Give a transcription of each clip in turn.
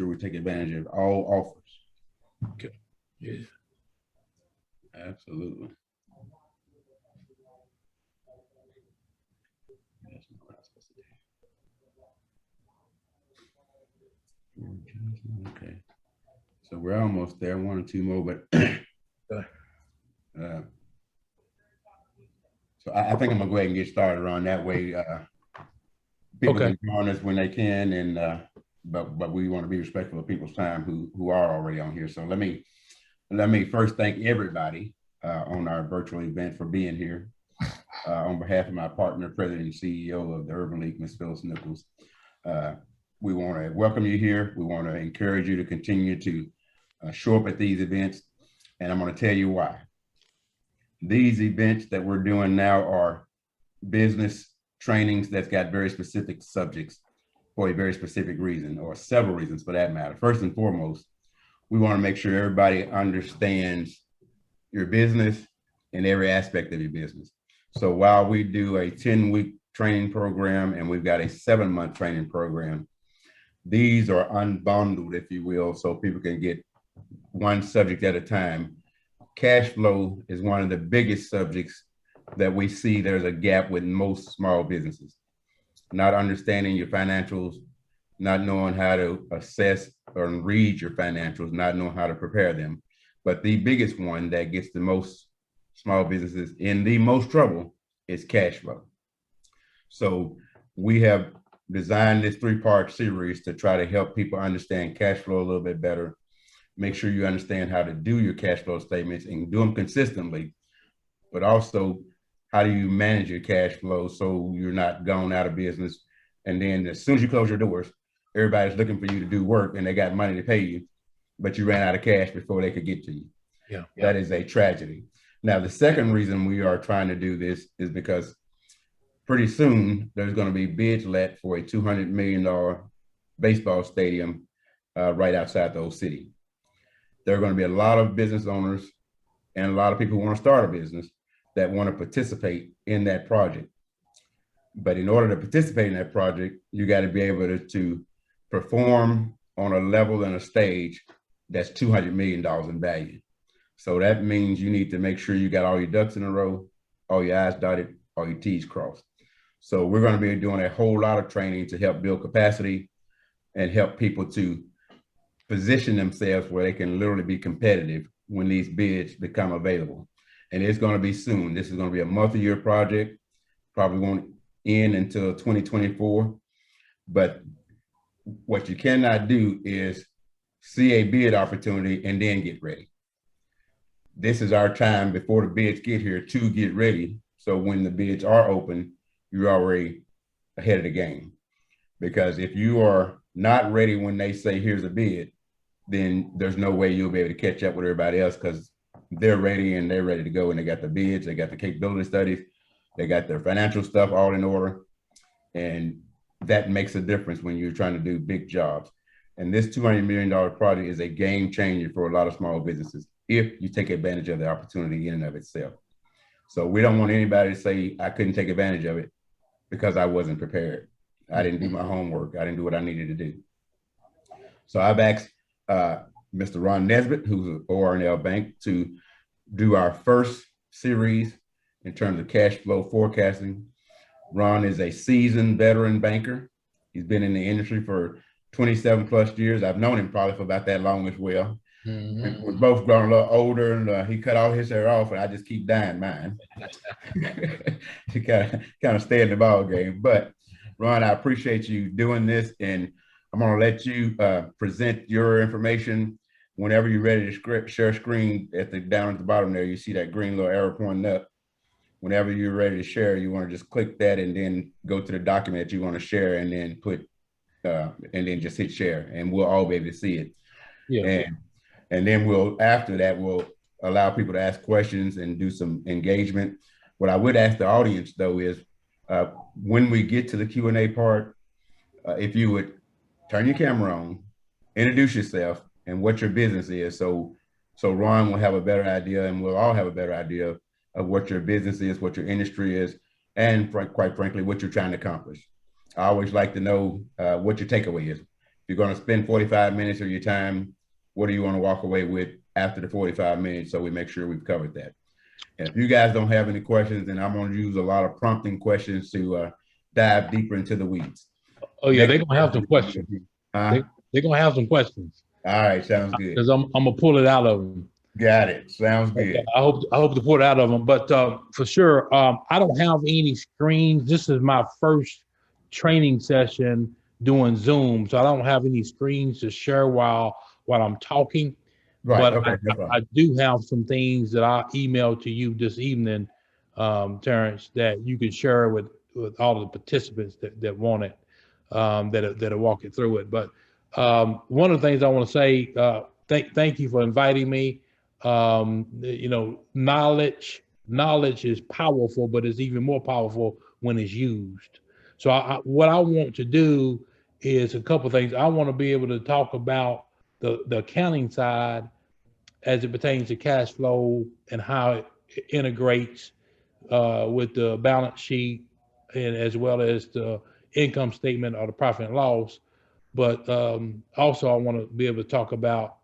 sure we take advantage of all offers. Okay. Yeah. Absolutely. That's not what I was supposed to do. Okay. So we're almost there, one or two more, but so I think I'm gonna go ahead and get started on that way. People can join us when they can, and but we want to be respectful of people's time who are already on here. So let me first thank everybody on our virtual event for being here. On behalf of my partner, President and CEO of the Urban League, Ms. Phyllis Nichols, we want to welcome you here. We want to encourage you to continue to show up at these events, and I'm going to tell you why. These events that we're doing now are business trainings that's got very specific subjects for a very specific reason, or several reasons for that matter. First and foremost, we want to make sure everybody understands your business and every aspect of your business. So while we do a 10-week training program and we've got a 7-month training program, these are unbundled, if you will, so people can get one subject at a time. Cash flow is one of the biggest subjects that we see there's a gap with most small businesses. Not understanding your financials, not knowing how to assess or read your financials, not knowing how to prepare them. But the biggest one that gets the most small businesses in the most trouble is cash flow. So we have designed this 3-part series to try to help people understand cash flow a little bit better, make sure you understand how to do your cash flow statements and do them consistently, but also how do you manage your cash flow so you're not gone out of business. And then as soon as you close your doors, everybody's looking for you to do work and they got money to pay you, but you ran out of cash before they could get to you. Yeah. That is a tragedy. Now, the second reason we are trying to do this is because pretty soon there's going to be bids let for a $200 million baseball stadium right outside the old city. There are going to be a lot of business owners and a lot of people who want to start a business that want to participate in that project. But in order to participate in that project, you got to be able to perform on a level and a stage that's $200 million in value. So that means you need to make sure you got all your ducks in a row, all your I's dotted, all your T's crossed. So we're going to be doing a whole lot of training to help build capacity and help people to position themselves where they can literally be competitive when these bids become available. And it's going to be soon. This is going to be a multi-year project, probably won't end until 2024. But what you cannot do is see a bid opportunity and then get ready. This is our time before the bids get here to get ready. So when the bids are open, you're already ahead of the game. Because if you are not ready when they say, here's a bid, then there's no way you'll be able to catch up with everybody else because they're ready and they're ready to go. And they got the bids, they got the capability studies, they got their financial stuff all in order. And that makes a difference when you're trying to do big jobs. And this $200 million project is a game changer for a lot of small businesses if you take advantage of the opportunity in and of itself. So we don't want anybody to say, I couldn't take advantage of it because I wasn't prepared. I didn't do my homework. I didn't do what I needed to do. So I've asked Mr. Ron Nesbitt, who's an OR&L bank, to do our first series in terms of cash flow forecasting. Ron is a seasoned veteran banker. He's been in the industry for 27 plus years. I've known him probably for about that long as well. Mm-hmm. We're both grown a little older, and he cut all his hair off, and I just keep dyeing mine to kind of stay in the ball game. But Ron, I appreciate you doing this, and I'm going to let you present your information whenever you're ready to share screen. Down at the bottom there, you see that green little arrow pointing up. Whenever you're ready to share, you want to just click that and then go to the document that you want to share, and then and then just hit share, and we'll all be able to see it. Yeah. And then after that, we'll allow people to ask questions and do some engagement. What I would ask the audience, though, is when we get to the Q&A part, if you would turn your camera on, introduce yourself and what your business is. So Ron will have a better idea, and we'll all have a better idea of what your business is, what your industry is, and quite frankly, what you're trying to accomplish. I always like to know what your takeaway is. If you're going to spend 45 minutes of your time, what do you want to walk away with after the 45 minutes? So we make sure we've covered that. And if you guys don't have any questions, then I'm going to use a lot of prompting questions to dive deeper into the weeds. Oh yeah, they're gonna have some questions. Huh? They're gonna have some questions. All right, sounds good. Because I'm gonna pull it out of them. Got it. Sounds good. Okay, I hope to pull it out of them. But for sure, I don't have any screens. This is my first training session doing Zoom, so I don't have any screens to share while I'm talking. Right. But Okay. I do have some things that I emailed to you this evening, Terrence, that you can share with all of the participants that want it, that'll walk you through it. But one of the things I want to say, thank you for inviting me. Knowledge is powerful, but it's even more powerful when it's used. So what I want to do is a couple of things. I want to be able to talk about the accounting side as it pertains to cash flow and how it integrates with the balance sheet and as well as the income statement or the profit and loss. But also I want to be able to talk about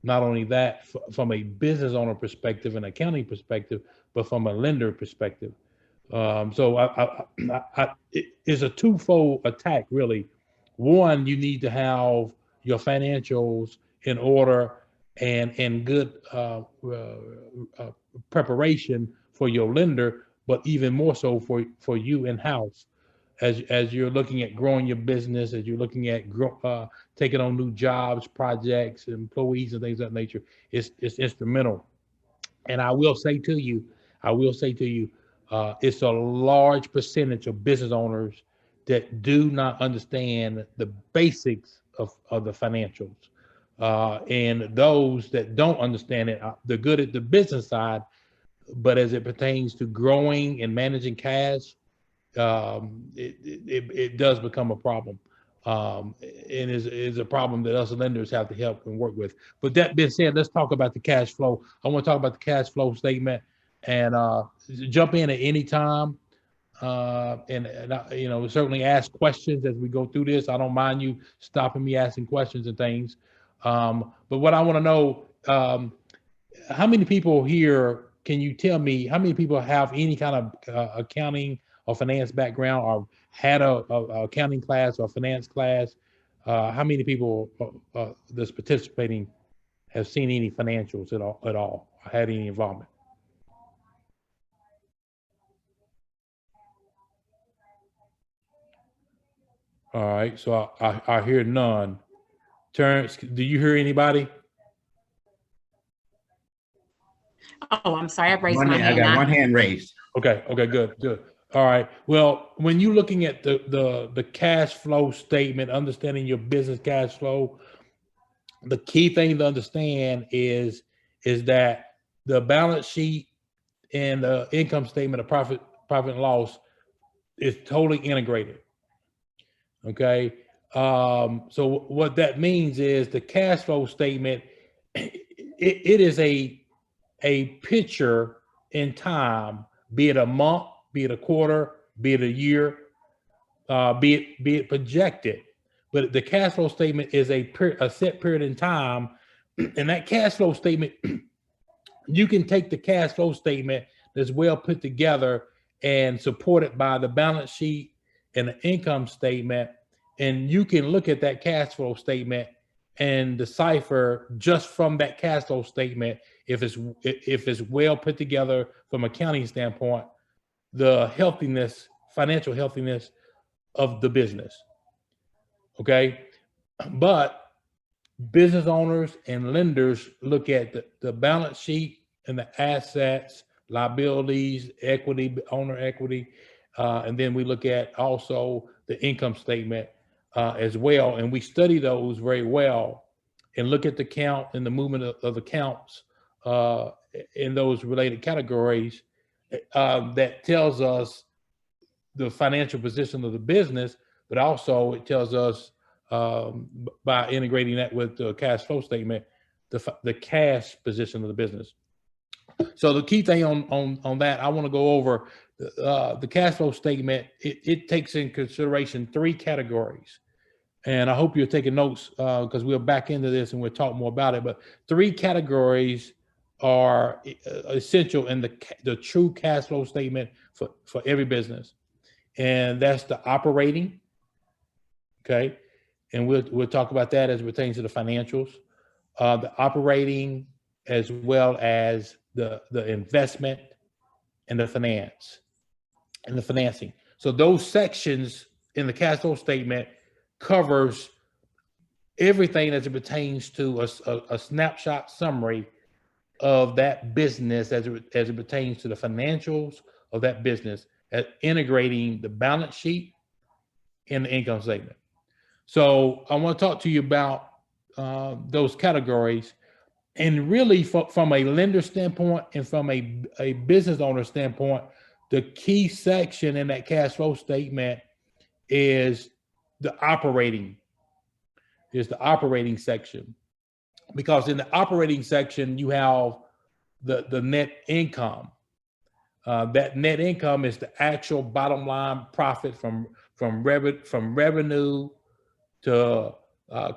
not only that from a business owner perspective and accounting perspective, but from a lender perspective. So it's a twofold attack, really. One, you need to have your financials in order and good preparation for your lender, but even more so for you in-house. As you're looking at growing your business, as you're looking at taking on new jobs, projects, employees, and things of that nature, it's instrumental. And I will say to you, it's a large percentage of business owners that do not understand the basics of the financials. And those that don't understand it, they're good at the business side, but as it pertains to growing and managing cash, it does become a problem, and is a problem that us lenders have to help and work with. But that being said, let's talk about the cash flow. I want to talk about the cash flow statement, and jump in at any time, and certainly ask questions as we go through this. I don't mind you stopping me, asking questions and things. But what I want to know, how many people here? Can you tell me how many people have any kind of accounting or finance background, or had a accounting class or finance class? How many people that's participating have seen any financials at all, or had any involvement? All right, so I hear none. Terrence, do you hear anybody? Oh, I'm sorry, I've raised my hand. I got one hand raised. Okay, good. All right. Well, when you're looking at the cash flow statement, understanding your business cash flow, the key thing to understand is that the balance sheet and the income statement of profit and loss is totally integrated. Okay. So what that means is the cash flow statement, it is a picture in time, be it a month, be it a quarter, be it a year, be it projected. But the cash flow statement is a set period in time, and that cash flow statement, you can take the cash flow statement that's well put together and supported by the balance sheet and the income statement, and you can look at that cash flow statement and decipher just from that cash flow statement if it's well put together from an accounting standpoint, the financial healthiness of the business. Okay. But business owners and lenders look at the balance sheet and the assets, liabilities, equity, owner equity. And then we look at also the income statement as well. And we study those very well and look at the count and the movement of accounts in those related categories that tells us the financial position of the business, but also it tells us by integrating that with the cash flow statement, the cash position of the business. So the key thing on that, I want to go over the cash flow statement. It takes in consideration three categories. and I hope you're taking notes because we'll back into this and we'll talk more about it. But 3 categories are essential in the true cash flow statement for every business. And that's the operating, okay? And we'll talk about that as it pertains to the financials. The operating as well as the investment and the finance and the financing. So those sections in the cash flow statement covers everything as it pertains to a snapshot summary of that business as it pertains to the financials of that business, at integrating the balance sheet and the income statement. So I want to talk to you about those categories, and really from a lender standpoint and from a business owner standpoint, the key section in that cash flow statement is the operating section, because in the operating section you have the net income. That net income is the actual bottom line profit from revenue to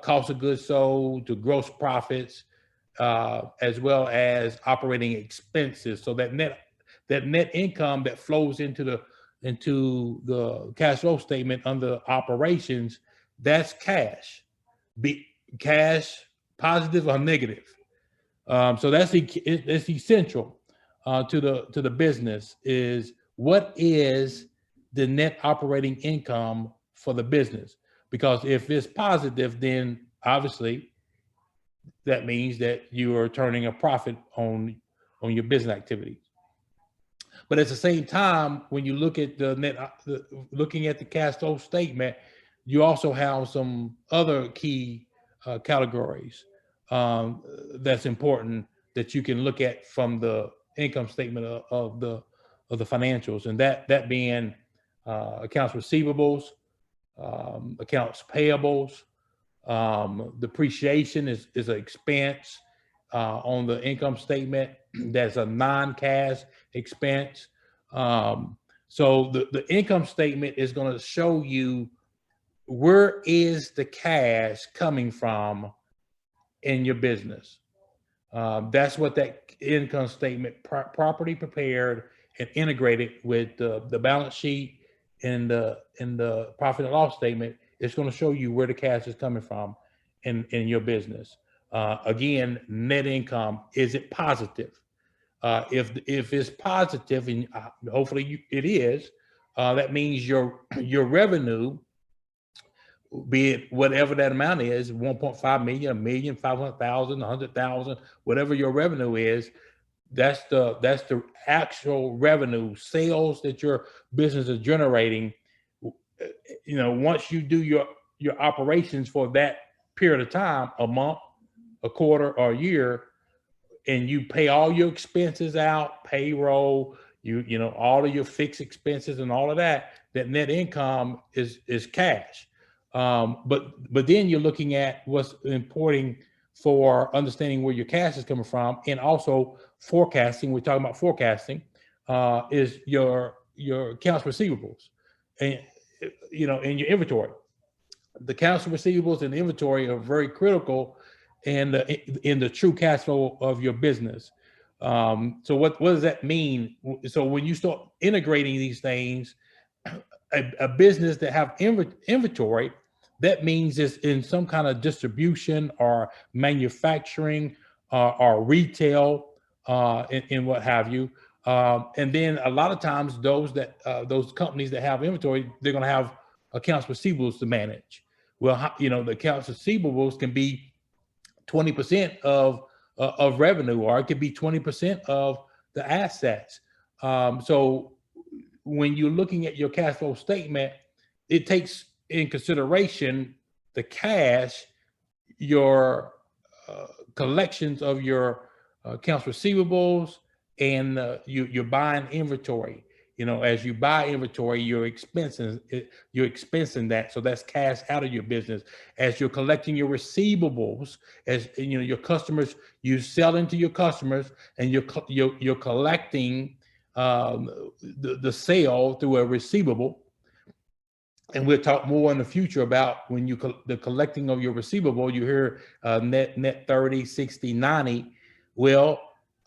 cost of goods sold to gross profits, as well as operating expenses. So that net income that flows into the cash flow statement under operations, that's cash, be cash positive or negative. So that's essential to the business. Is what is the net operating income for the business? Because if it's positive, then obviously that means that you are turning a profit on your business activities. But at the same time, when you look at looking at the cash flow statement, you also have some other key categories that's important that you can look at from the income statement of the financials, and that being accounts receivables, accounts payables, depreciation is an expense on the income statement. That's a non-cash expense. So the income statement is going to show you where is the cash coming from in your business. That's what that income statement properly prepared and integrated with the balance sheet and the profit and loss statement. It's going to show you where the cash is coming from in your business. Again, net income, is it positive? If it's positive, and hopefully it is, that means your revenue, be it whatever that amount is, 1.5 million, 1 million, 500,000, 100,000, whatever your revenue is, that's the actual revenue, sales that your business is generating. You know, once you do your operations for that period of time, a month, a quarter, or a year, and you pay all your expenses out, payroll, you know, all of your fixed expenses and all of that, that net income is cash. But then you're looking at what's important for understanding where your cash is coming from, and also forecasting. We're talking about forecasting, is your accounts receivables, and you know, in your inventory. The accounts receivables and inventory are very critical in the true cash flow of your business. So what does that mean? So when you start integrating these things, a business that have inventory, that means it's in some kind of distribution or manufacturing or retail and what have you. And then a lot of times those companies that have inventory, they're going to have accounts receivables to manage. Well, you know, the accounts receivables can be 20% of revenue, or it could be 20% of the assets. So when you're looking at your cash flow statement, it takes in consideration the cash, your collections of your accounts receivables, and you're buying inventory. You know, as you buy inventory, you're expensing that. So that's cash out of your business. As you're collecting your receivables, as you know, your customers, you sell into your customers, and you're collecting the sale through a receivable. and we'll talk more in the future about when you the collecting of your receivable. You hear net 30, 60, 90. Well,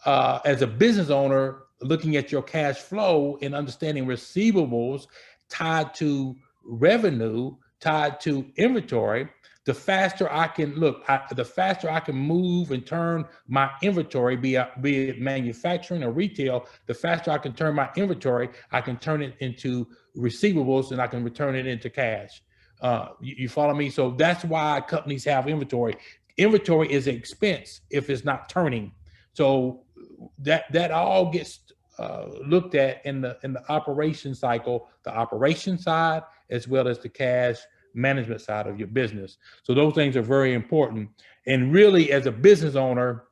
as a business owner, looking at your cash flow and understanding receivables tied to revenue, tied to inventory, the faster I can the faster I can move and turn my inventory, be it manufacturing or retail, the faster I can turn my inventory, I can turn it into receivables and I can return it into cash. You follow me? So that's why companies have inventory. Inventory is an expense if it's not turning. So that all gets looked at in the operation cycle, the operation side, as well as the cash management side of your business. So those things are very important. And really, as a business owner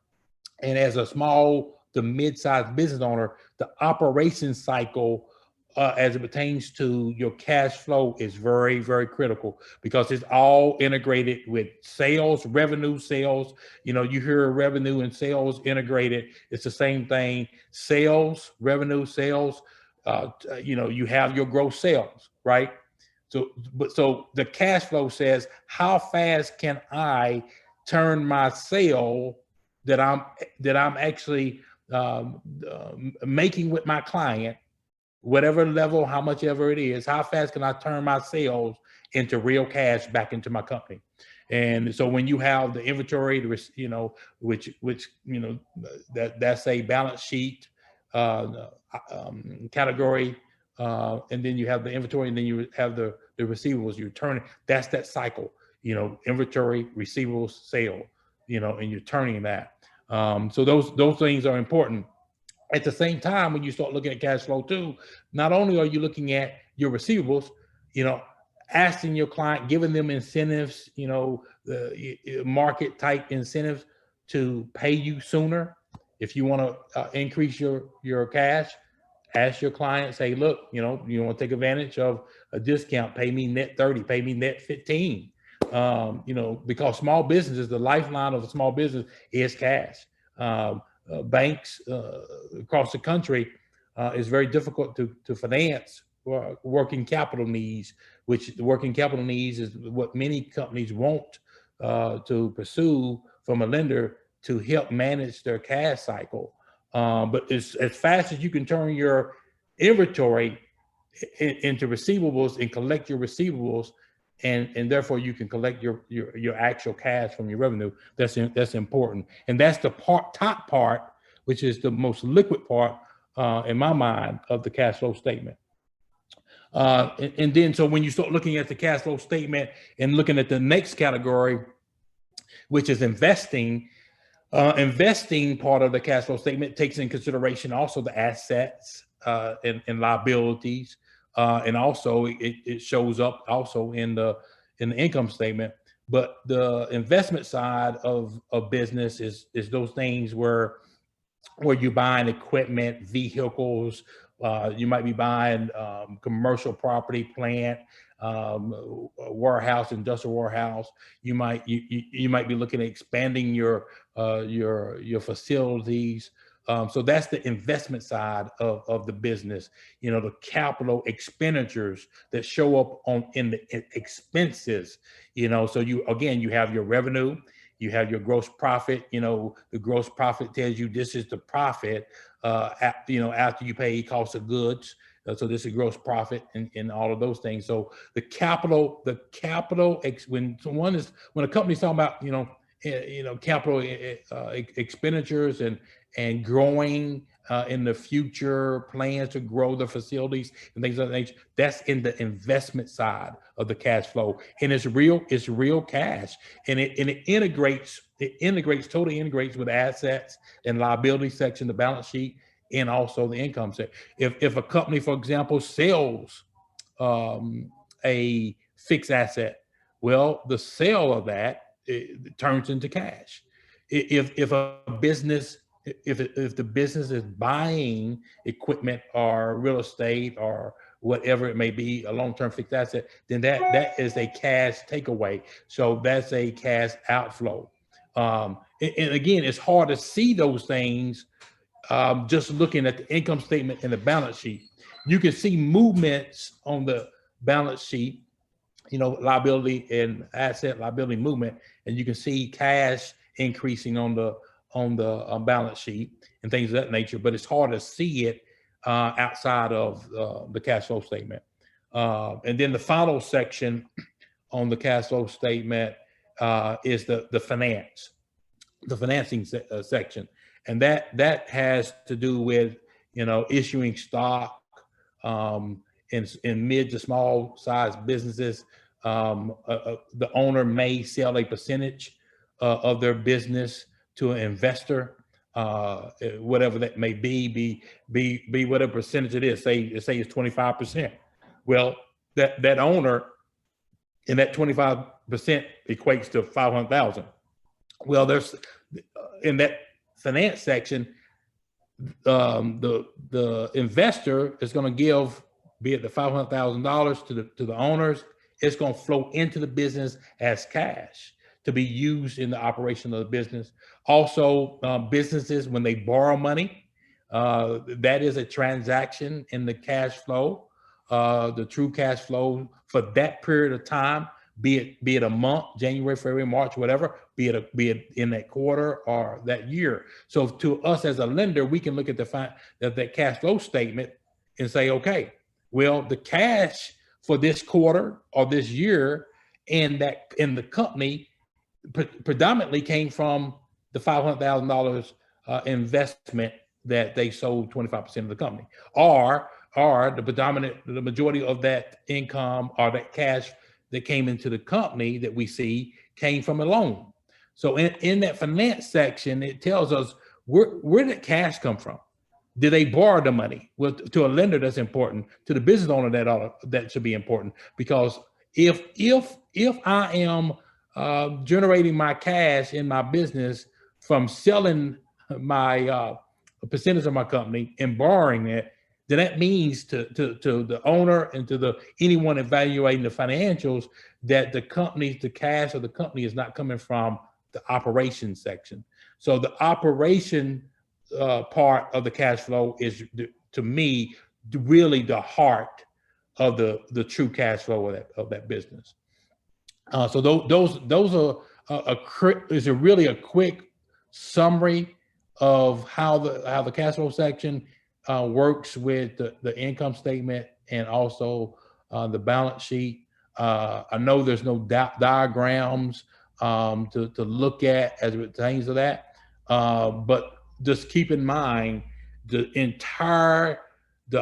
and as a small to mid-sized business owner, the operation cycle as it pertains to your cash flow is very, very critical, because it's all integrated with sales, revenue, sales. You hear revenue and sales integrated. It's the same thing. Sales, revenue, sales. You have your gross sales, right? So the cash flow says, how fast can I turn my sale that I'm actually making with my client, whatever level, how much ever it is, how fast can I turn my sales into real cash back into my company? And so when you have the inventory, which that's a balance sheet category, and then you have the inventory, and then you have the receivables you're turning. That's that cycle, inventory, receivables, sale, and you're turning that. So those things are important. At the same time, when you start looking at cash flow too, not only are you looking at your receivables, asking your client, giving them incentives, the market type incentives to pay you sooner. If you want to increase your cash, ask your client, say, look, you want to take advantage of a discount, pay me net 30, pay me net 15. Because small businesses, the lifeline of a small business is cash. Banks across the country is very difficult to finance working capital needs, which the working capital needs is what many companies want to pursue from a lender to help manage their cash cycle. But as fast as you can turn your inventory into receivables and collect your receivables, and therefore you can collect your actual cash from your revenue, that's important. And that's the top part, which is the most liquid part in my mind of the cash flow statement. And then so when you start looking at the cash flow statement and looking at the next category, which is investing, investing part of the cash flow statement takes in consideration also the assets and liabilities. And also it shows up also in the income statement. But the investment side of business is those things where you're buying equipment, vehicles, you might be buying commercial property, plant, warehouse, industrial warehouse. You might be looking at expanding your facilities. So that's the investment side of the business. The capital expenditures that show up in the expenses. So you have your revenue, you have your gross profit. The gross profit tells you this is the profit. After you pay cost of goods. So this is gross profit and all of those things. So when a company's talking about capital expenditures and growing in the future, plans to grow the facilities and things of that nature, that's in the investment side of the cash flow. And it's real cash. And it totally integrates with assets and liability section, the balance sheet, and also the income section. If a company, for example, sells a fixed asset, well, the sale of that it turns into cash. If the business is buying equipment or real estate or whatever it may be, a long-term fixed asset, then that is a cash takeaway. So that's a cash outflow. And again, it's hard to see those things just looking at the income statement and the balance sheet. You can see movements on the balance sheet liability and asset liability movement, and you can see cash increasing on the balance sheet and things of that nature. But it's hard to see it outside of the cash flow statement. And then the final section on the cash flow statement is the financing section, and that has to do with issuing stock in mid to small size businesses. The owner may sell a percentage of their business to an investor, whatever that may be whatever percentage it is. Say it's 25%. Well, that owner, and that 25% equates to 500,000. Well, there's in that finance section, the investor is going to give, be it the $500,000 to the owners. It's going to flow into the business as cash to be used in the operation of the business. Also, businesses, when they borrow money, that is a transaction in the cash flow, the true cash flow for that period of time, be it a month, January, February, March, whatever, be it in that quarter or that year. So to us as a lender, we can look at that cash flow statement and say, okay, well, the cash for this quarter or this year in the company predominantly came from the $500,000 investment that they sold 25% of the company, or the majority of that income or that cash that came into the company that we see came from a loan. So in that finance section, it tells us where did cash come from? Did they borrow the money? Well, to a lender, that's important. To the business owner, that should be important, because if I am generating my cash in my business from selling my percentage of my company and borrowing it, then that means to the owner and to anyone evaluating the financials that the cash of the company is not coming from the operation section. So the operation part of the cash flow is, to me, really the heart of the true cash flow of that business. So those is really a quick summary of how the cash flow section works with the income statement and also the balance sheet. I know there's no diagrams to look at as it pertains to that, but just keep in mind the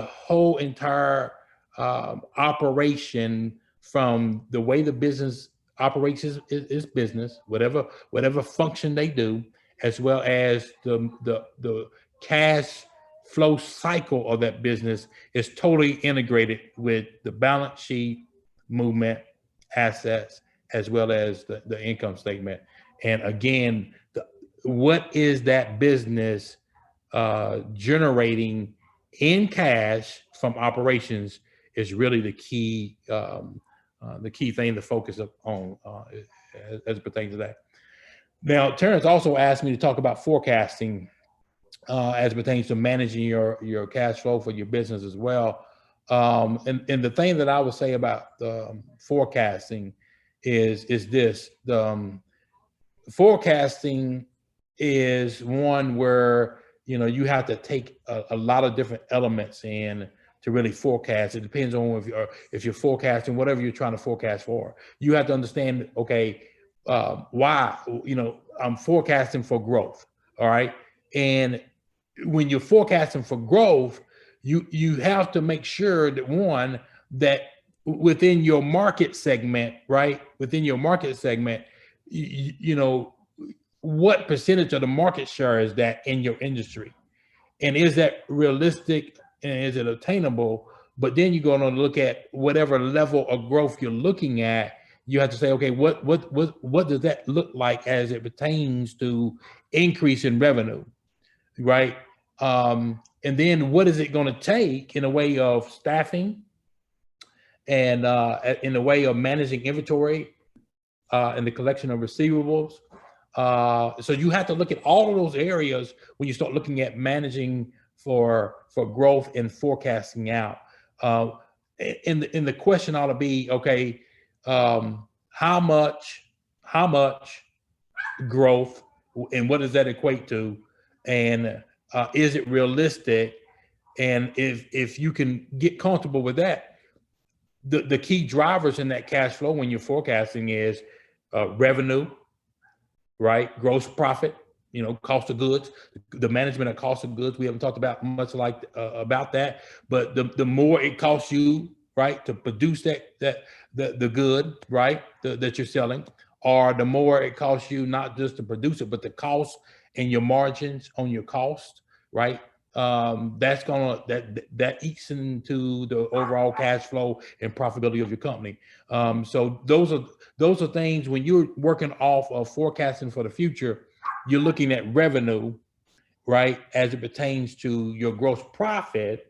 whole entire operation, from the way the business operates is business, whatever function they do, as well as the cash flow cycle of that business is totally integrated with the balance sheet movement, assets, as well as the income statement. And again, what is that business generating in cash from operations is really the key thing to focus on as it pertains to that. Now, Terrence also asked me to talk about forecasting as it pertains to managing your cash flow for your business as well. And the thing that I would say about forecasting is this: forecasting is one where you have to take a lot of different elements in to really forecast. It depends on if you're forecasting whatever you're trying to forecast for. You have to understand, okay, why I'm forecasting for growth. All right, and when you're forecasting for growth, you have to make sure that, one, that within your market segment, right? Within your market segment, what percentage of the market share is that in your industry? And is that realistic and is it attainable? But then you're going to look at whatever level of growth you're looking at. You have to say, okay, what does that look like as it pertains to increase in revenue, right? And then what is it going to take in a way of staffing and in a way of managing inventory and the collection of receivables? So you have to look at all of those areas when you start looking at managing for growth and forecasting out. And the question ought to be, okay, how much growth, and what does that equate to, and is it realistic? And if you can get comfortable with that, the key drivers in that cash flow when you're forecasting is revenue, right? Gross profit, cost of goods, the management of cost of goods. We haven't talked about much about that, but the more it costs you, right, to produce the good, right, that you're selling, or the more it costs you not just to produce it, but the cost and your margins on your cost, right? That eats into the overall cash flow and profitability of your company. So those are things when you're working off of forecasting for the future. You're looking at revenue, right, as it pertains to your gross profit,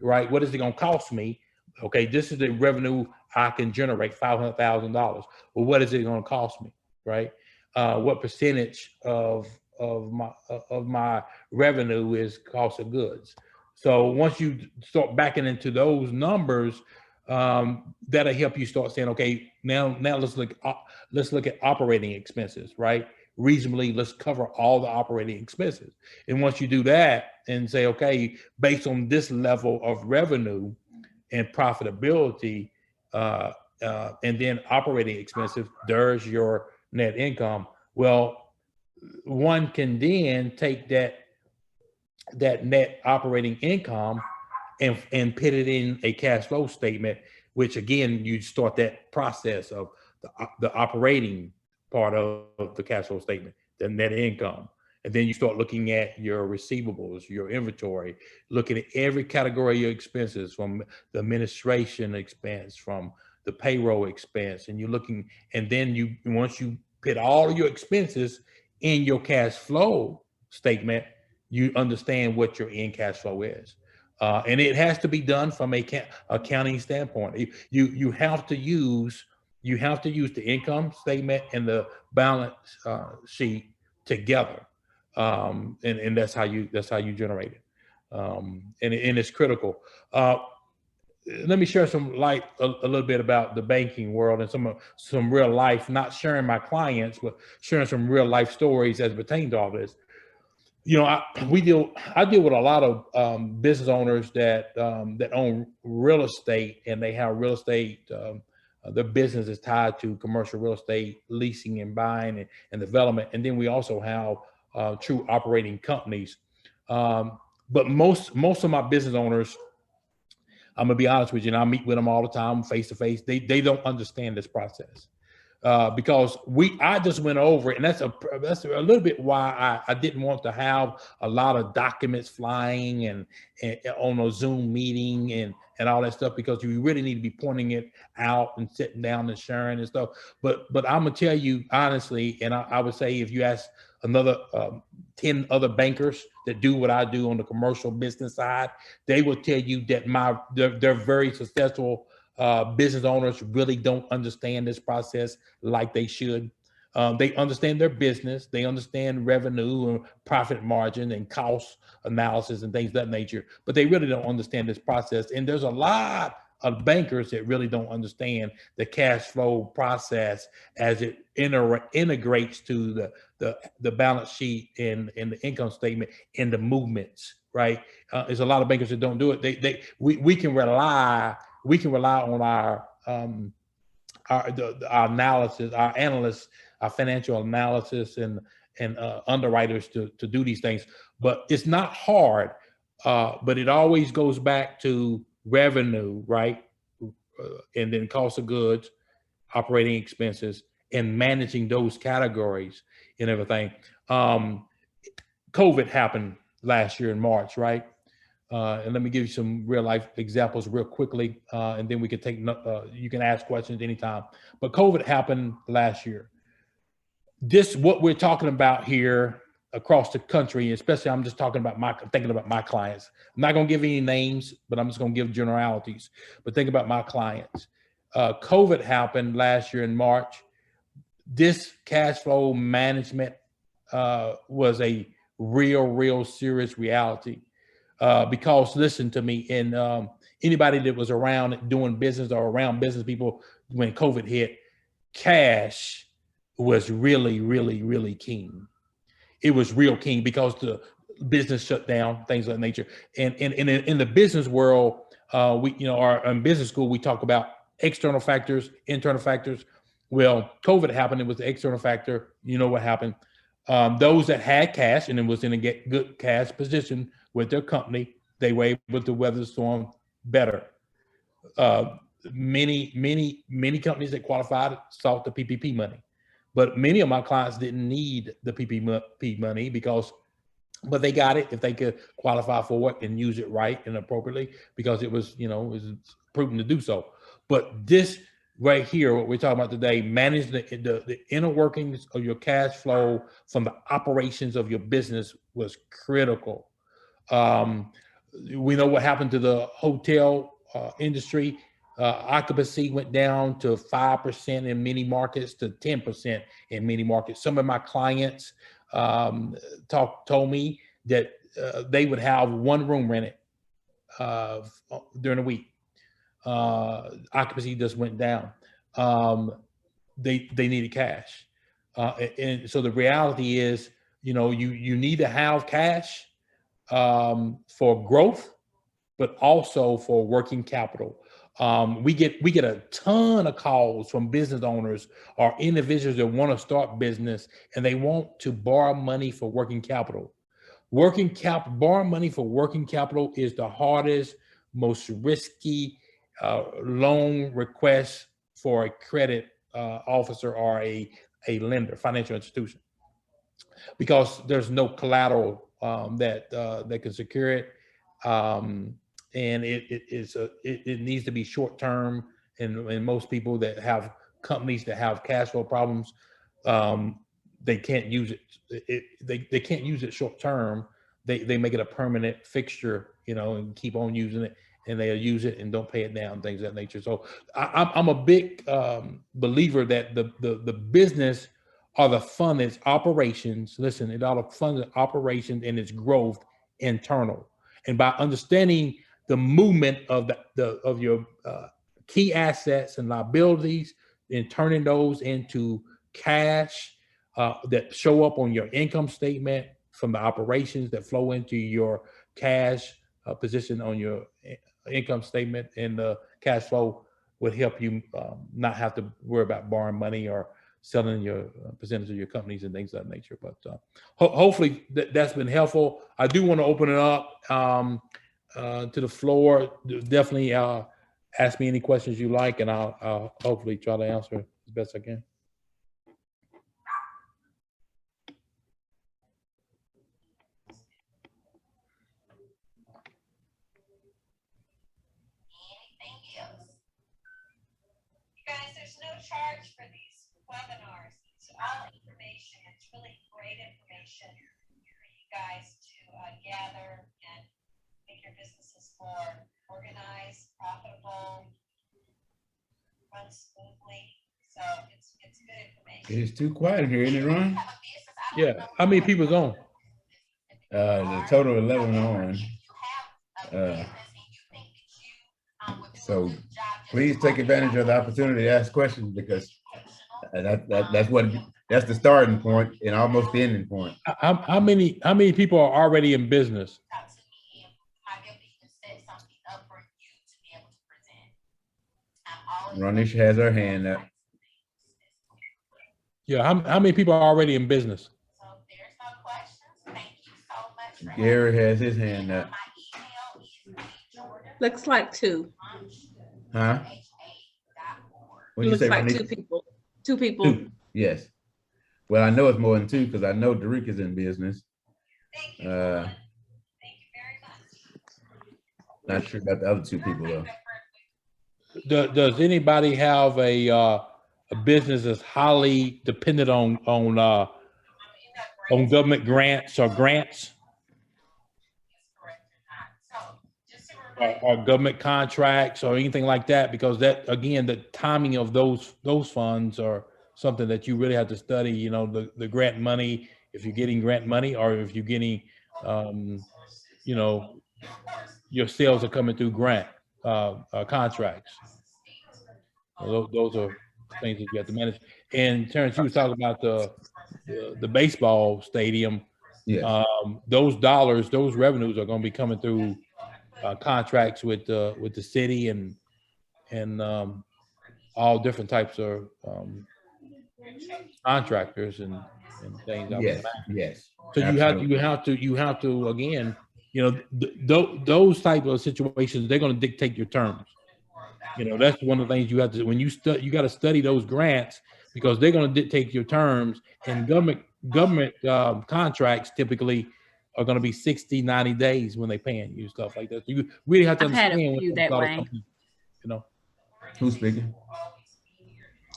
right? What is it going to cost me? Okay, this is the revenue I can generate, $500,000. Well, what is it going to cost me, right? What percentage of my revenue is cost of goods? So once you start backing into those numbers, that'll help you start saying, okay, now let's look at operating expenses, right? Reasonably, let's cover all the operating expenses. And once you do that and say, okay, based on this level of revenue and profitability, and then operating expenses, there's your net income. Well, one can then take that net operating income and put it in a cash flow statement, which again, you start that process of the operating part of the cash flow statement, the net income. And then you start looking at your receivables, your inventory, looking at every category of your expenses, from the administration expense, from the payroll expense, and you're looking, and then once you put all of your expenses in your cash flow statement, you understand what your end cash flow is. And it has to be done from a accounting standpoint. You have to use the income statement and the balance sheet together, and that's how you generate it. And it's critical. Let me share some light a little bit about the banking world and some real life, not sharing my clients, but sharing some real life stories as it pertains to all this. I deal with a lot of business owners that own real estate, and they have real estate. Their business is tied to commercial real estate leasing and buying and development. And then we also have true operating companies. But most of my business owners, I'm gonna be honest with you, and I meet with them all the time, face to face. They don't understand this process. Because I just went over it, and that's a little bit why I didn't want to have a lot of documents flying and on a Zoom meeting and all that stuff, because you really need to be pointing it out and sitting down and sharing and stuff. But I'm gonna tell you honestly, and I would say if you ask another 10 other bankers that do what I do on the commercial business side, they will tell you that they're very successful business owners really don't understand this process like they should. They understand their business, they understand revenue and profit margin and cost analysis and things of that nature, but they really don't understand this process. And there's a lot of bankers that really don't understand the cash flow process as it integrates to the balance sheet and the income statement and the movements, right? There's a lot of bankers that don't do it. We can rely on our analysis, our analysts, our financial analysis and underwriters to do these things. But it's not hard, but it always goes back to revenue, right? And then cost of goods, operating expenses, and managing those categories and everything. COVID happened last year in March, right? And let me give you some real life examples real quickly, and then we can you can ask questions anytime. But COVID happened last year. What we're talking about here across the country, especially I'm just thinking about my clients. I'm not going to give any names, but I'm just going to give generalities. But think about my clients. COVID happened last year in March. This cash flow management was a real serious reality. Because listen to me, and anybody that was around doing business or around business people, when COVID hit, cash was really, really, really king. It was real king because the business shut down, things of that nature. And in the business world, in business school, we talk about external factors, internal factors. Well, COVID happened. It was the external factor. You know what happened. Those that had cash and it was in a good cash position with their company, they were able to weather the storm better. Many companies that qualified sought the PPP money, but many of my clients didn't need the PPP money but they got it if they could qualify for it and use it right and appropriately because it was proven to do so. But this right here, what we're talking about today, manage the inner workings of your cash flow from the operations of your business was critical. We know what happened to the hotel industry. Occupancy went down to 5% in many markets to 10% in many markets. Some of my clients told me that they would have one room rented during the week. Occupancy just went down. They needed cash. And so the reality is, you need to have cash for growth, but also for working capital. We get a ton of calls from business owners or individuals that want to start business and they want to borrow money for working capital. Borrow money for working capital is the hardest, most risky loan request for a credit officer or a lender, financial institution, because there's no collateral that can secure it. And it needs to be short term, and most people that have companies that have cash flow problems, they can't use it. They can't use it short term. They make it a permanent fixture, and keep on using it, and they'll use it and don't pay it down, things of that nature. So I'm a big believer that the business or the fund, its operations. Listen, it all funds its operations and its growth internal, and by understanding the movement of your key assets and liabilities and turning those into cash that show up on your income statement from the operations that flow into your cash position on your income statement, and the cash flow would help you not have to worry about borrowing money or selling your percentage of your companies and things of that nature. But hopefully that's been helpful. I do want to open it up to the floor. Definitely ask me any questions you like, and I'll hopefully try to answer as best I can. Anything else? You guys, there's no charge for these webinars. It's all information. It's really great information for you guys to gather and make your businesses more organized, profitable, run smoothly. So it's good information. It's too quiet here, isn't it, Ron? Yeah. How many people's on? The total 11 on. So please take advantage of the opportunity to ask questions, because that's the starting point and almost the ending point. How many people are already in business? Ronisha has her hand up. Yeah, how many people are already in business? So if there's no questions, thank you so much. Gary has his hand up. Looks like two. Huh? What Looks you say, like Ronisha? two people. Two people. Two. Yes. Well, I know it's more than two because I know Derek is in business. Thank you. Thank you very much. Not sure about the other two people though. Does anybody have a business that's highly dependent on government grants or grants or government contracts or anything like that? Because that, again, the timing of those funds are something that you really have to study. The grant money, if you're getting grant money, or if you're getting, your sales are coming through grant contracts. Those are things that you have to manage. And Terrence, you was talking about the baseball stadium. Yes. Those dollars, those revenues are going to be coming through contracts with the city and all different types of contractors and things. Yes. Yes. So you have to again, those type of situations, they're going to dictate your terms. That's one of the things you have to, when you got to study those grants, because they're going to dictate your terms. And government contracts typically are going to be 60, 90 days when they paying you, stuff like that. So you really have to I've had a understand few what that way. company, Who's speaking?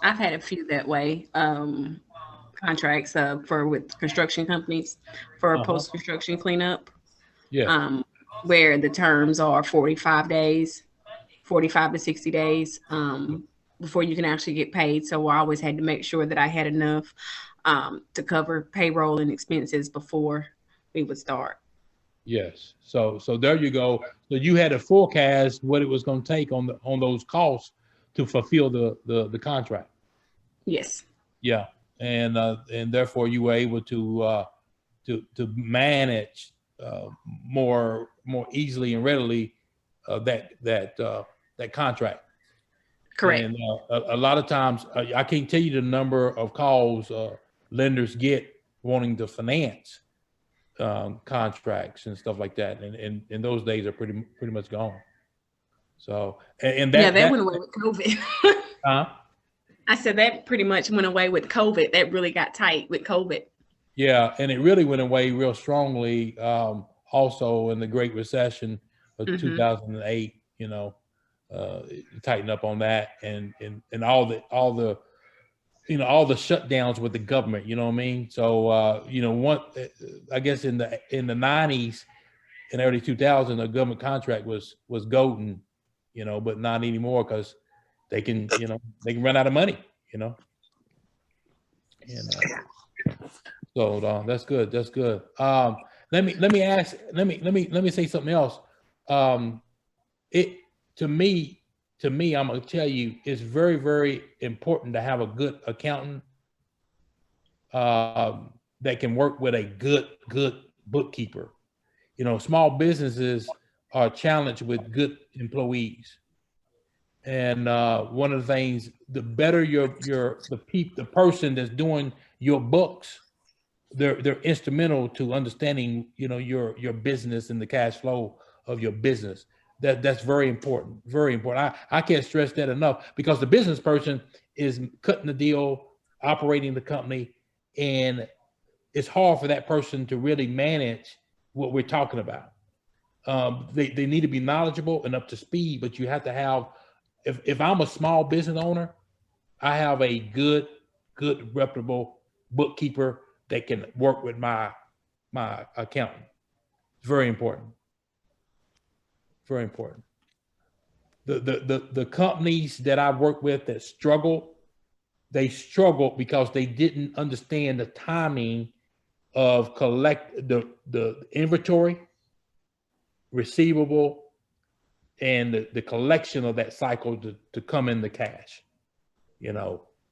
I've had a few that way. Contracts with construction companies for post-construction cleanup. Yeah. Where the terms are 45 days, 45 to 60 days before you can actually get paid. So I always had to make sure that I had enough to cover payroll and expenses before we would start. Yes. So there you go. So you had to forecast what it was going to take on those costs to fulfill the contract. Yes. Yeah. And therefore you were able to manage more easily and readily that contract. Correct. And a lot of times I can't tell you the number of calls lenders get wanting to finance contracts and stuff like that, and those days are pretty much gone. So that went away with COVID. Huh? I said that pretty much went away with COVID. That really got tight with COVID. Yeah, and it really went away real strongly also in the Great Recession of 2008. Tighten up on that, and all the all the shutdowns with the government. You know what I mean? So I guess in the 90s and early 2000s, a government contract was golden, but not anymore, because they can run out of money, and so that's good. That's good. Let me say something else. To me, I'm gonna tell you, it's very, very important to have a good accountant that can work with a good bookkeeper. Small businesses are challenged with good employees. And one of the things, the better the person that's doing your books, they're instrumental to understanding, your business and the cash flow of your business. That's very important, very important. I can't stress that enough, because the business person is cutting the deal, operating the company, and it's hard for that person to really manage what we're talking about. They need to be knowledgeable and up to speed, but you have to have, if I'm a small business owner, I have a good reputable bookkeeper that can work with my accountant. It's very important. Very important. The companies that I work with that they struggle because they didn't understand the timing of collect the inventory, receivable, and the collection of that cycle to come in the cash.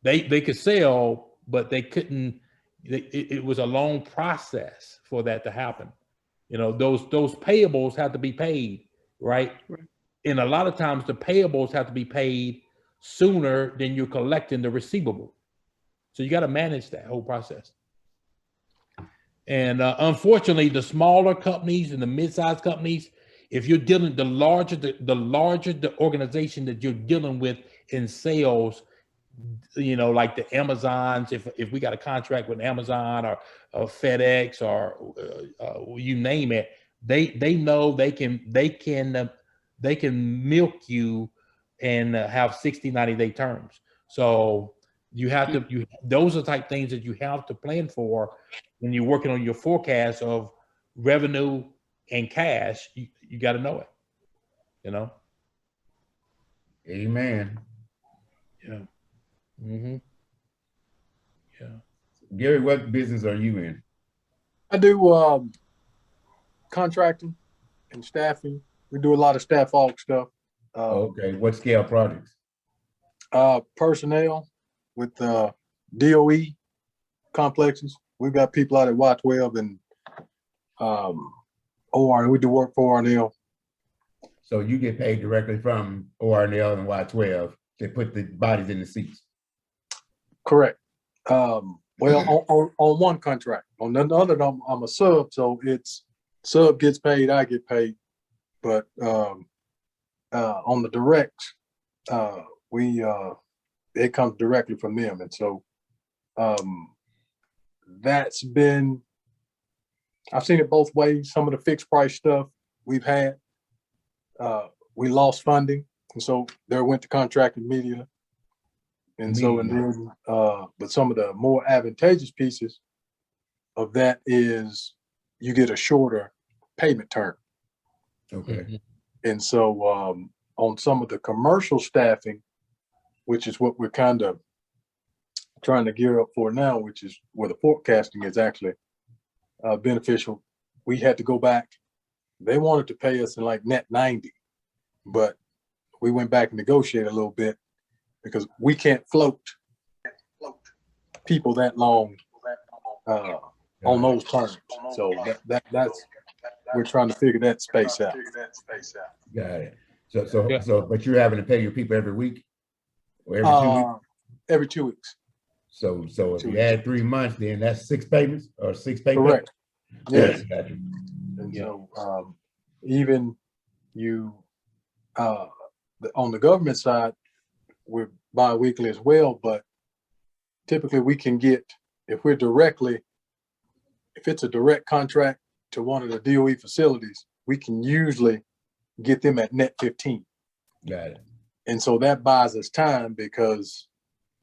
They could sell, but they couldn't. It was a long process for that to happen. Those payables have to be paid, right? And a lot of times the payables have to be paid sooner than you're collecting the receivable. So you got to manage that whole process. And unfortunately, the smaller companies and the mid-sized companies, if you're dealing, the larger the organization that you're dealing with in sales, like the Amazons, if we got a contract with Amazon or FedEx or you name it, they know they can milk you and have 60, 90-day terms. So you have to, those are the type things that you have to plan for when you're working on your forecast of revenue and cash. You got to know it, Amen. Yeah. Mm-hmm. Yeah. Gary, what business are you in? I do contracting and staffing. We do a lot of staff aug stuff. Okay. What scale projects? Personnel with DOE complexes. We've got people out at Y12 and OR. We do work for ORNL. So you get paid directly from ORNL and Y12 to put the bodies in the seats. Correct. Well, on one contract. On the other, I'm a sub, so it's sub gets paid, I get paid. But on the direct, it comes directly from them, and so that's been. I've seen it both ways. Some of the fixed price stuff we've had, we lost funding, and so there went to contract immediately. And so, and then, but some of the more advantageous pieces of that is you get a shorter payment term. Okay. And so, on some of the commercial staffing, which is what we're kind of trying to gear up for now, which is where the forecasting is actually beneficial. We had to go back. They wanted to pay us in like net 90, but we went back and negotiated a little bit because we can't float people that long on those terms. So that's we're trying to figure that space out. Got it. So, but you're having to pay your people every week or every 2 weeks? Every 2 weeks. So if you add 3 months, then that's 6 payments or 6 payments. Correct. Yes. Gotcha. And so even you on the government side, we're bi-weekly as well, but typically we can get, if it's a direct contract to one of the DOE facilities, we can usually get them at net 15. Got it. And so that buys us time because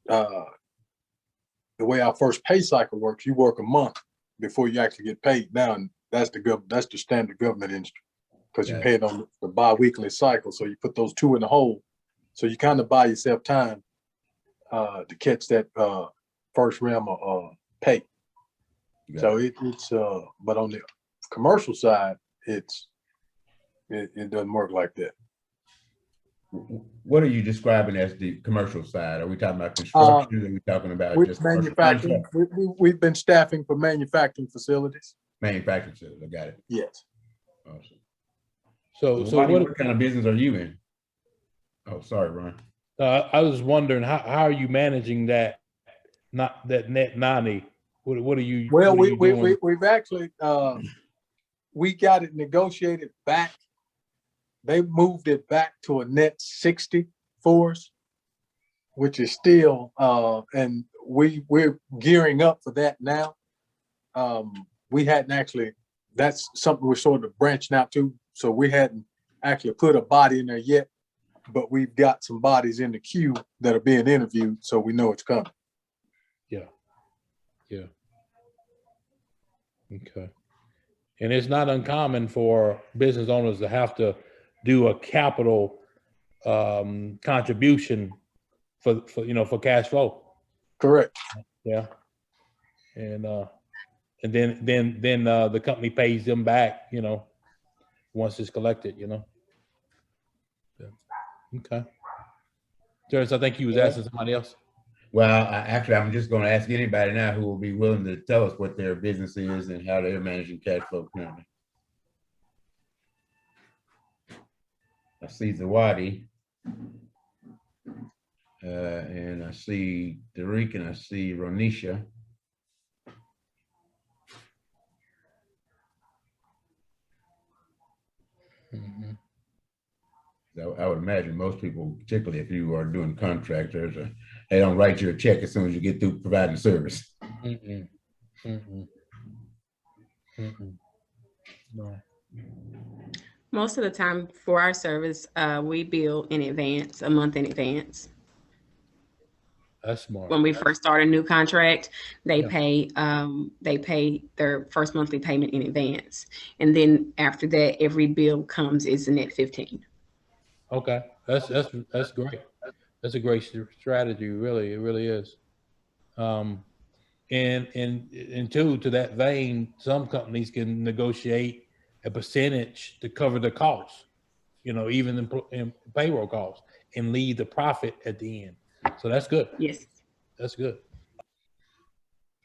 the way our first pay cycle works, you work a month before you actually get paid. Now, and that's the standard government industry because you pay it on the bi-weekly cycle. So you put those two in the hole. So you kind of buy yourself time to catch that first realm of pay. So it's but on the commercial side, it doesn't work like that. What are you describing as the commercial side? Are we talking about construction? Are we talking about just manufacturing? We've been staffing for manufacturing facilities. Manufacturing facilities. I got it. Yes. Awesome. So what kind of business are you in? Oh, sorry, Ron. I was wondering how are you managing that? Not that net 90. What are you? Well, doing? we've actually we got it negotiated back. They moved it back to a net 60 for us, which is still and we're gearing up for that now. We hadn't actually. That's something we're sort of branching out to. So we hadn't actually put a body in there yet, but we've got some bodies in the queue that are being interviewed, so we know it's coming. Yeah. Okay. And it's not uncommon for business owners to have to do a capital contribution for cash flow. Correct. Yeah. And then the company pays them back, once it's collected, Yeah. Okay. Terrence, I think he was asking somebody else. Well, I'm just going to ask anybody now who will be willing to tell us what their business is and how they're managing cash flow currently. I see Zawadi, and I see Derek, and I see Ronisha. Mm-hmm. I would imagine most people, particularly if you are doing contracts, they don't write you a check as soon as you get through providing service. Mm-mm. Mm-mm. Mm-mm. No. Most of the time for our service, we bill in advance, a month in advance. That's smart. When we first start a new contract, they pay their first monthly payment in advance. And then after that, every bill comes is a net 15. Okay. That's great. That's a great strategy. Really, it really is. And two, to that vein, some companies can negotiate a percentage to cover the costs, even in payroll costs, and leave the profit at the end. So that's good. Yes. That's good.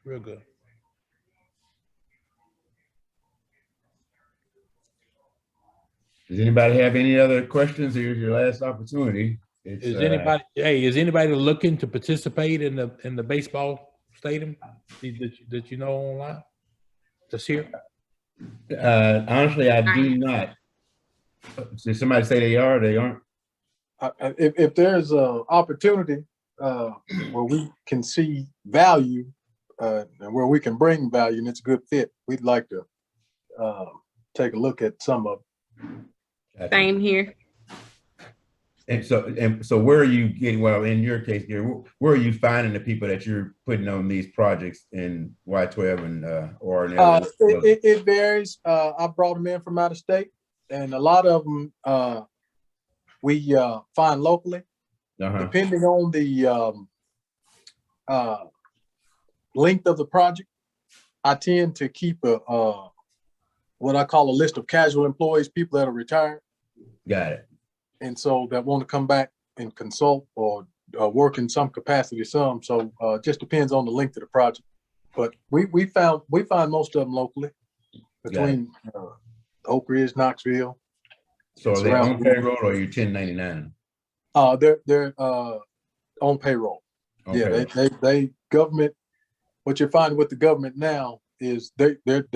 Real good. Does anybody have any other questions? Here's your last opportunity. Is anybody looking to participate in the baseball stadium that you know online? That's here. Honestly, I do not. Did somebody say they are? They aren't. If there's a opportunity where we can see value and where we can bring value and it's a good fit, we'd like to take a look at some of them. Same here. And so where are you getting, well, in your case, Gary, where are you finding the people that you're putting on these projects in Y12 and or in it varies. I brought them in from out of state, and a lot of them we find locally. Depending on the length of the project, I tend to keep a what I call a list of casual employees, people that are retired. Got it. And so that want to come back and consult or work in some capacity, So just depends on the length of the project. But we find most of them locally between Oak Ridge, Knoxville. So are they on payroll or are you 1099? They're on payroll. They government. What you're finding with the government now is they're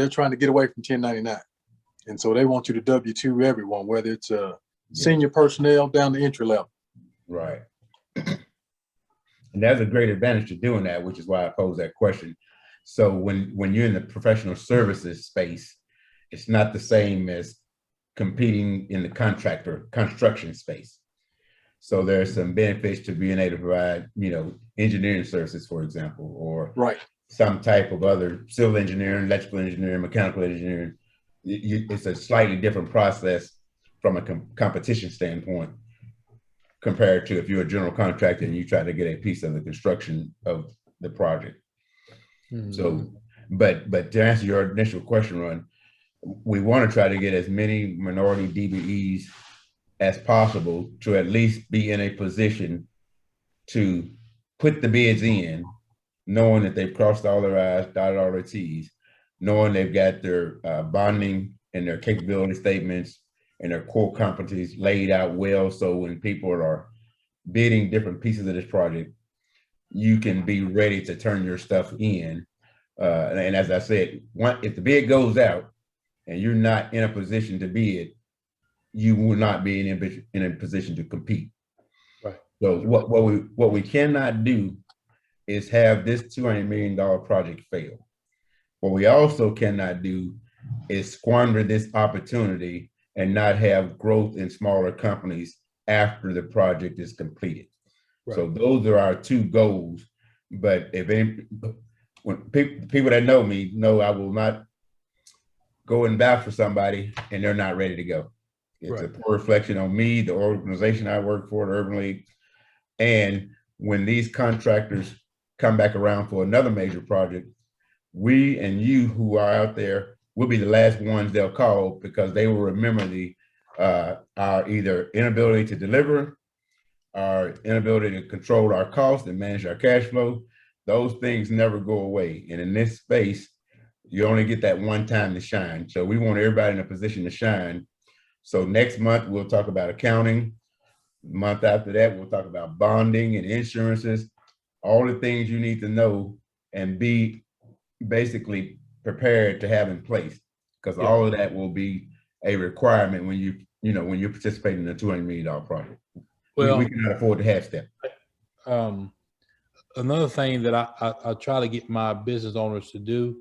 trying to get away from 1099, and so they want you to W-2 everyone, whether it's senior personnel down to entry level. Right. And that's a great advantage to doing that, which is why I posed that question. So when you're in the professional services space, it's not the same as competing in the construction space. So there's some benefits to being able to provide, engineering services, for example, or some type of other civil engineering, electrical engineering, mechanical engineering. It's a slightly different process from a competition standpoint compared to if you're a general contractor and you try to get a piece of the construction of the project. Mm-hmm. So, but to answer your initial question, Ron, we want to try to get as many minority DBEs as possible to at least be in a position to put the bids in, knowing that they've crossed all their I's, dotted all their T's, knowing they've got their bonding and their capability statements and their core competencies laid out well. So when people are bidding different pieces of this project, you can be ready to turn your stuff in. And as I said, if the bid goes out and you're not in a position to bid, you will not be in a position to compete. Right. So what we cannot do is have this $200 million project fail. What we also cannot do is squander this opportunity and not have growth in smaller companies after the project is completed. Right. So those are our two goals. But when people that know me know I will not go and vouch for somebody and they're not ready to go. It's a poor reflection on me, the organization I work for, the Urban League. And when these contractors come back around for another major project, we and you who are out there will be the last ones they'll call because they will remember our either inability to deliver, our inability to control our costs and manage our cash flow. Those things never go away. And in this space, you only get that one time to shine. So we want everybody in a position to shine. So next month, we'll talk about accounting. The month after that, we'll talk about bonding and insurances, all the things you need to know and be basically prepared to have in place, because all of that will be a requirement when you're participating in a $200 million project. Well, we cannot afford to half step. Another thing that I try to get my business owners to do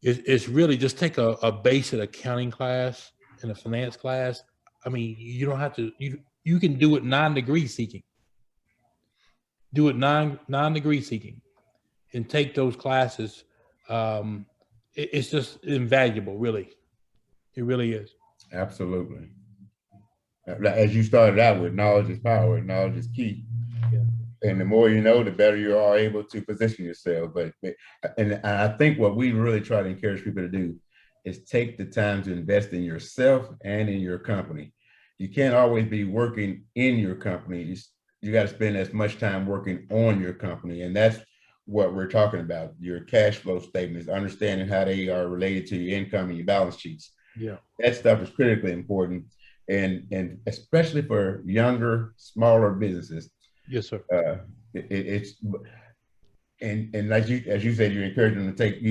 is really just take a basic accounting class and a finance class. I mean, you don't have to, you can do it 9-degree seeking. Do it 9-degree seeking and take those classes. It's just invaluable, really. It really is. Absolutely. As you started out with, knowledge is power, knowledge is key. Yeah. And the more you know, the better you are able to position yourself. And I think what we really try to encourage people to do is take the time to invest in yourself and in your company. You can't always be working in your company. you got to spend as much time working on your company. And that's what we're talking about. Your cash flow statements, understanding how they are related to your income and your balance sheets. Yeah. That stuff is critically important. And especially for younger, smaller businesses. Yes, sir. It's and as you said, you encourage them to take,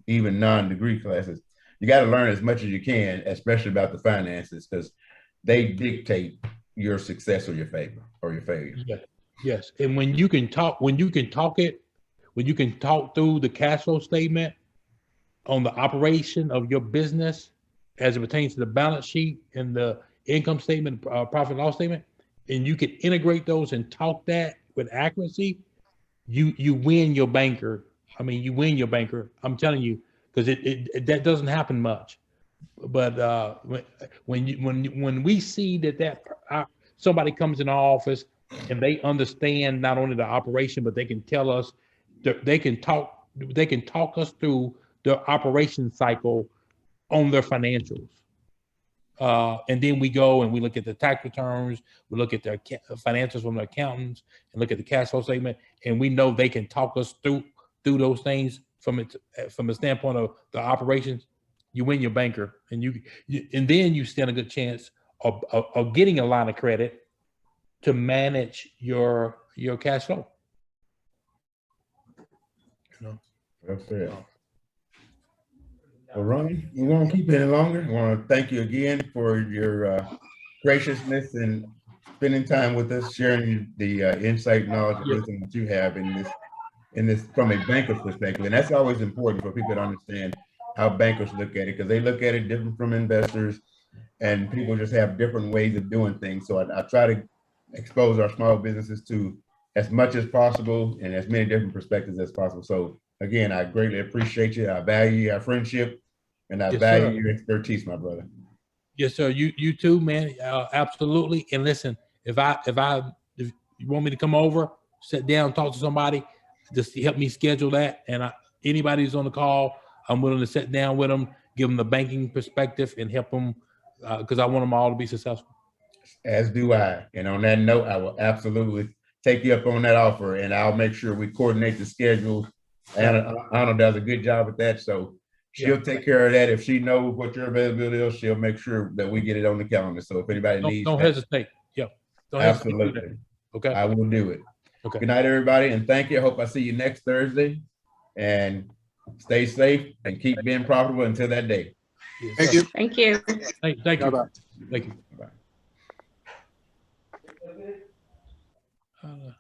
even non-degree classes. You got to learn as much as you can, especially about the finances, because they dictate your success or your failure. Yes. Yes. And when you can talk through the cash flow statement on the operation of your business as it pertains to the balance sheet and the income statement, profit and loss statement, and you can integrate those and talk that with accuracy, you win your banker. I mean, you win your banker. I'm telling you, because that doesn't happen much. But when we see that somebody comes in our office and they understand not only the operation, but they can tell us, they can talk us through the operation cycle on their financials. And then we go and we look at the tax returns, we look at their financials from the accountants, and look at the cash flow statement, and we know they can talk us through those things from a standpoint of the operations. You win your banker, and and then you stand a good chance of getting a line of credit to manage your cash flow. That's it. Well, Ron, we won't keep it any longer. I want to thank you again for your graciousness and spending time with us, sharing the insight, knowledge, and wisdom that you have in this from a banker's perspective. And that's always important for people to understand how bankers look at it, because they look at it different from investors, and people just have different ways of doing things. So I try to expose our small businesses to as much as possible and as many different perspectives as possible. So again, I greatly appreciate you. I value our friendship, and I value your expertise, my brother. Yes, sir. You too, man. Absolutely. And listen, if you want me to come over, sit down, talk to somebody, just help me schedule that. And anybody who's on the call, I'm willing to sit down with them, give them the banking perspective, and help them because I want them all to be successful. As do I. And on that note, I will absolutely take you up on that offer, and I'll make sure we coordinate the schedule. Anna does a good job at that, so she'll take care of that. If she knows what your availability is, she'll make sure that we get it on the calendar. So if anybody needs, don't hesitate. Yeah, don't absolutely. hesitate. Okay, I will do it. Okay. Good night, everybody, and thank you. I hope I see you next Thursday. And stay safe and keep being profitable until that day. Yes, Thank you. Thank you. Thank you. Bye-bye. Thank you. Bye.